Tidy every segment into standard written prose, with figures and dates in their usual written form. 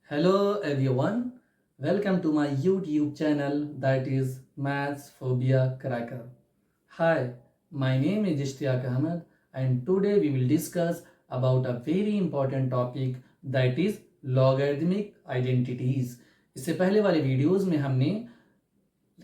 Hello everyone, welcome to my YouTube channel that is Maths Phobia Cracker. Hi, my name is Ishtiyaq Ahmed and today we will discuss about a very important topic that is logarithmic identities. इससे पहले वाले videos में हमने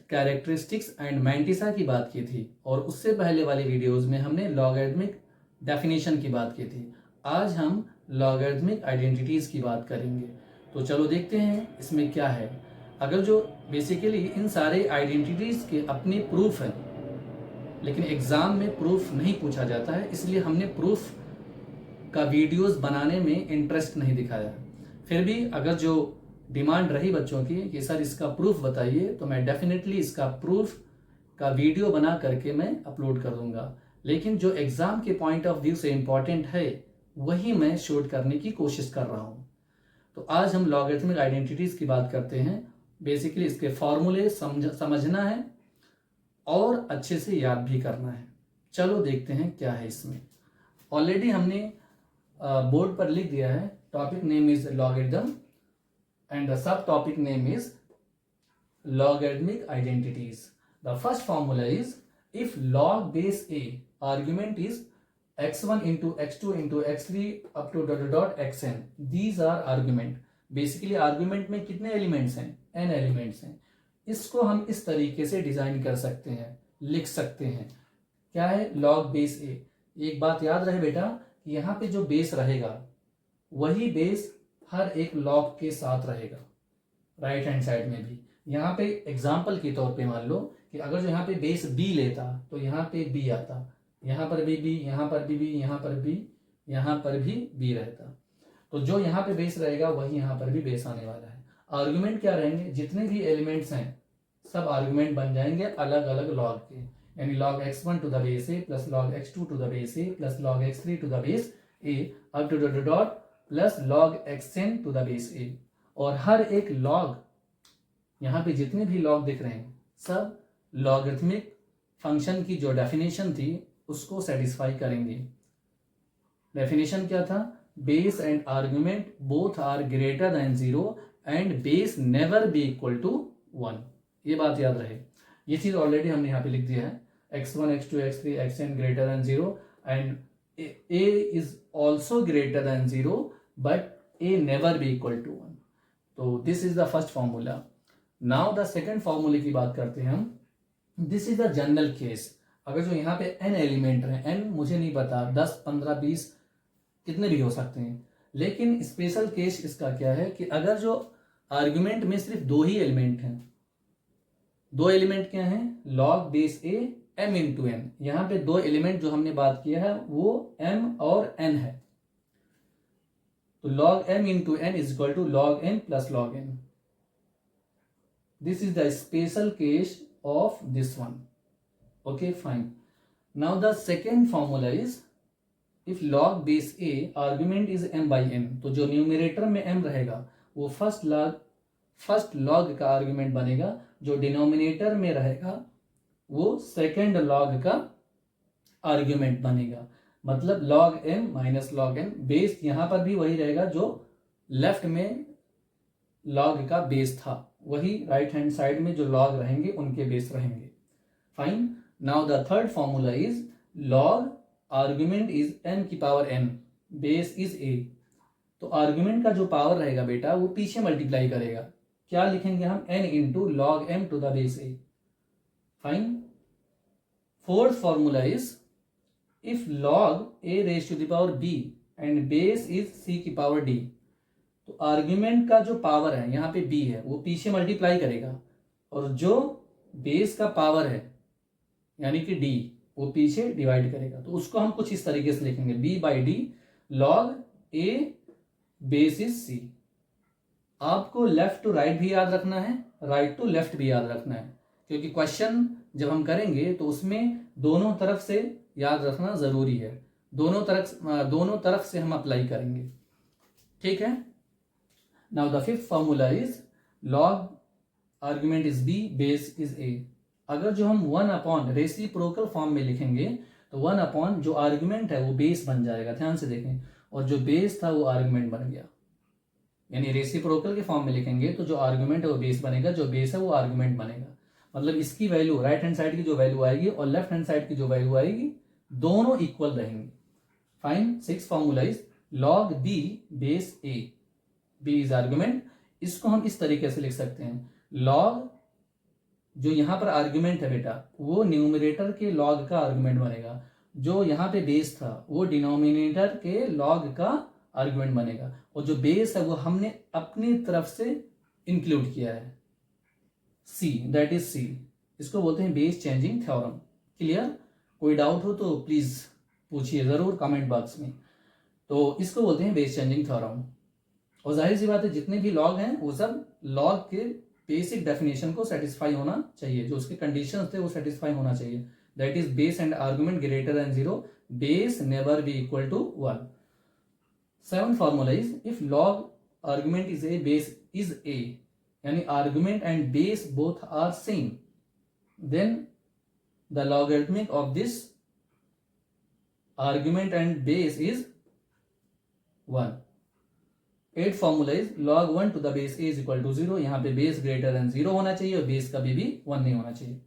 characteristics and mantissa की बात की थी और उससे पहले वाले वीडियोस में हमने लॉगरिथमिक डेफिनेशन की बात की थी। आज हम लॉगरिथमिक आइडेंटिटीज की बात करेंगे। तो चलो देखते हैं इसमें क्या है। अगर जो बेसिकली इन सारे आइडेंटिटीज के अपने प्रूफ हैं, लेकिन एग्जाम में प्रूफ नहीं पूछा जाता है, इसलिए हमने प्रूफ का वीडियोस बनाने में इंटरेस्ट नहीं दिखाया। फिर भी अगर जो डिमांड रही बच्चों की कि सर इसका प्रूफ बताइए, तो मैं डेफिनेटली इसका प्रूफ का वीडियो बना करके मैं अपलोड कर दूंगा। लेकिन जो एग्जाम के पॉइंट ऑफ व्यू से इम्पॉर्टेंट है वही मैं शूट करने की कोशिश कर रहा हूँ। तो आज हम लॉगरिथमिक आइडेंटिटीज की बात करते हैं। बेसिकली इसके फॉर्मूले समझना है और अच्छे से याद भी करना है। चलो देखते हैं क्या है इसमें। ऑलरेडी हमने बोर्ड पर लिख दिया है, topic name is logarithm and the subtopic name is logarithmic identities. The first formula is if log base a argument is x1 into x2 into x3 up to dot xn. These are argument. Basically argument में कितने elements हैं? n elements हैं। इसको हम इस तरीके से design कर सकते हैं, लिख सकते हैं। क्या है? log base a। एक बात याद रहे बेटा कि यहाँ पे जो बेस रहेगा वही बेस हर एक लॉग के साथ रहेगा, राइट हैंड साइड में भी। यहाँ पे एग्जाम्पल के तौर पे मान लो कि अगर जो यहाँ पे बेस बी लेता तो यहाँ पे बी आता, यहाँ पर भी बी, यहाँ पर भी बी, यहाँ पर भी, यहाँ पर भी बी रहता। तो जो यहाँ पे बेस रहेगा वही यहाँ पर भी बेस आने वाला है। आर्गुमेंट क्या रहेंगे? जितने भी एलिमेंट्स हैं सब आर्गुमेंट बन जाएंगे अलग अलग लॉग के, यानी log x1 to the base a plus log x2 to the base a plus log x3 to the base a up to dot plus log xn to the base a. और हर एक log, यहाँ पे जितने भी log दिख रहे हैं सब लॉगरिथमिक फंक्शन की जो डेफिनेशन थी उसको सेटिस्फाई करेंगे। डेफिनेशन क्या था? Base and argument both are greater than 0 and base never be equal to 1। ये बात याद रहे। ये चीज ऑलरेडी हमने यहाँ पे लिख दिया है, x1 x2 x3 xn greater than 0 and a is also greater than 0 but a never be equal to 1. तो this is the first formula. Now the second formula की बात करते हैं हम। This is the general case. अगर जो यहाँ पे n एलिमेंट है, n मुझे नहीं पता 10 15 20 कितने भी हो सकते हैं, लेकिन स्पेशल केस इसका क्या है कि अगर जो आर्गुमेंट में सिर्फ दो ही एलिमेंट हैं, दो एलिमेंट क्या हैं? log base a m into n. यहाँ पे दो एलिमेंट जो हमने बात किया है वो m और n है, तो log m into n is equal to log n plus log n। This is the special case of this one. Okay fine. Now the second formula is if log base a argument is m by n, तो जो numerator में m रहेगा वो first log का argument बनेगा, जो denominator में रहेगा वो सेकेंड लॉग का आर्ग्यूमेंट बनेगा। मतलब log m minus log n। Base यहां पर भी वही रहेगा, जो लेफ्ट में log का बेस था वही राइट हैंड साइड में जो log रहेंगे उनके बेस रहेंगे। Fine. Now the third formula is log argument is n की power n, base is a। तो आर्ग्यूमेंट का जो पावर रहेगा बेटा वो पीछे मल्टीप्लाई करेगा। क्या लिखेंगे हम? n into log m to the base a। Fine. Fourth formula is if log a raised to the power b and base is c की पावर d, तो आर्ग्यूमेंट का जो पावर है यहाँ पे b है वो पीछे मल्टीप्लाई करेगा, और जो बेस का पावर है यानी कि d वो पीछे डिवाइड करेगा। तो उसको हम कुछ इस तरीके से लिखेंगे, b by D log a base is c। आपको लेफ्ट टू राइट भी याद रखना है, राइट टू लेफ्ट भी याद रखना है, क्योंकि क्वेश्चन जब हम करेंगे तो उसमें दोनों तरफ से याद रखना जरूरी है। दोनों तरफ से हम अप्लाई करेंगे। ठीक है। Now the fifth formula is log argument is b base is a। अगर जो हम 1 अपॉन रेसिप्रोकल फॉर्म में लिखेंगे तो 1 अपॉन जो आर्ग्यूमेंट है वो बेस बन जाएगा। ध्यान से देखें, और जो बेस था वो आर्ग्यूमेंट बन गया। यानी रेसिप्रोकल के फॉर्म में लिखेंगे तो जो आर्गुमेंट है वो बेस बनेगा, जो बेस है वो आर्गुमेंट बनेगा। मतलब इसकी वैल्यू राइट हैंड साइड की जो वैल्यू आएगी और लेफ्ट हैंड साइड की जो वैल्यू आएगी दोनों इक्वल रहेंगे। Fine. 6 formula is log b base a, b is argument. इसको हम इस तरीके से लिख सकते हैं, log जो यहां पर आर्गुमेंट है बेटा वो न्यूमरेटर के log का आर्गुमेंट बनेगा, जो यहाँ पे बेस था वो डिनोमिनेटर के log का आर्गुमेंट बनेगा, और जो बेस है वो हमने अपनी तरफ से इंक्लूड किया है, c, दैट इज c। इसको बोलते हैं बेस चेंजिंग थ्योरम। क्लियर? कोई डाउट हो तो प्लीज पूछिए जरूर कमेंट बॉक्स में। तो इसको बोलते हैं बेस चेंजिंग थ्योरम। और जाहिर सी बात है जितने भी लॉग हैं वो सब लॉग के बेसिक डेफिनेशन को सेटिस्फाई होना चाहिए, जो उसके कंडीशंस थे वो सेटिस्फाई होना चाहिए, that is base and argument greater than 0, base never be equal to 1। 7 formula is if log argument is a base is a, यानी argument and base both are same, then the logarithmic of this argument and base is 1। 8 formula is log 1 to the base a is equal to 0, यहाँ पे base greater than 0 होना चाहिए और base कभी भी 1 नहीं होना चाहिए।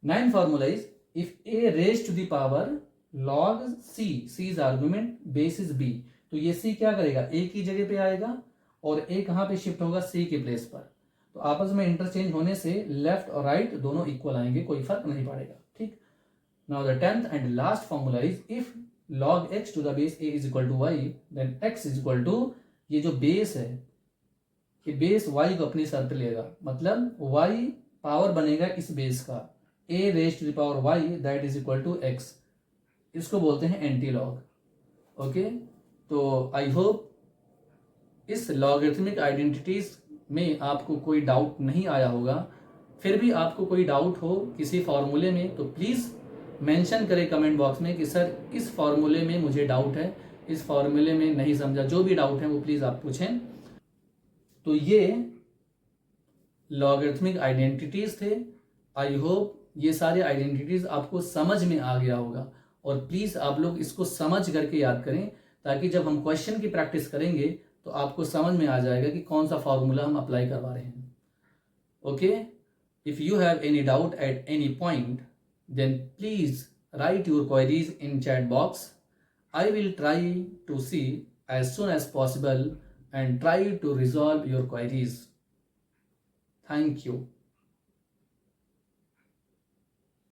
9 formula is if a raise to the power log c, c is argument, base is b, तो ये c क्या करेगा, a की जगह पे आएगा और a कहाँ पे शिफ्ट होगा, c के प्लेस पर। तो आपस में इंटरचेंज होने से लेफ्ट और राइट दोनों इक्वल आएंगे, कोई फर्क नहीं पड़ेगा। ठीक। Now the 10th and last formula is if log x to the base a is equal to y, then x is equal to, ये जो बेस है कि बेस y को अपनी सर पे लेगा, मतलब y पावर बनेगा इस बेस का, a raise to the power y that is equal to x। इसको बोलते हैं एंटी लॉग। ओके, तो आई होप इस लॉगरिथमिक आइडेंटिटीज में आपको कोई डाउट नहीं आया होगा। फिर भी आपको कोई डाउट हो किसी फॉर्मूले में तो प्लीज मेंशन करें कमेंट बॉक्स में कि सर इस फॉर्मूले में मुझे डाउट है, इस फॉर्मूले में नहीं समझा, जो भी डाउट है वो प्लीज आप पूछें। तो ये लॉगरिथमिक आइडेंटिटीज थे। आई होप ये सारे आइडेंटिटीज आपको समझ में आ गया होगा, और प्लीज आप लोग इसको समझ करके याद करें, ताकि जब हम क्वेश्चन की प्रैक्टिस करेंगे तो आपको समझ में आ जाएगा कि कौन सा फॉर्मूला हम अप्लाई करवा रहे हैं। Okay, if you have any doubt at any point then please write your queries in chat box. I will try to see as soon as possible and try to resolve your queries. Thank you.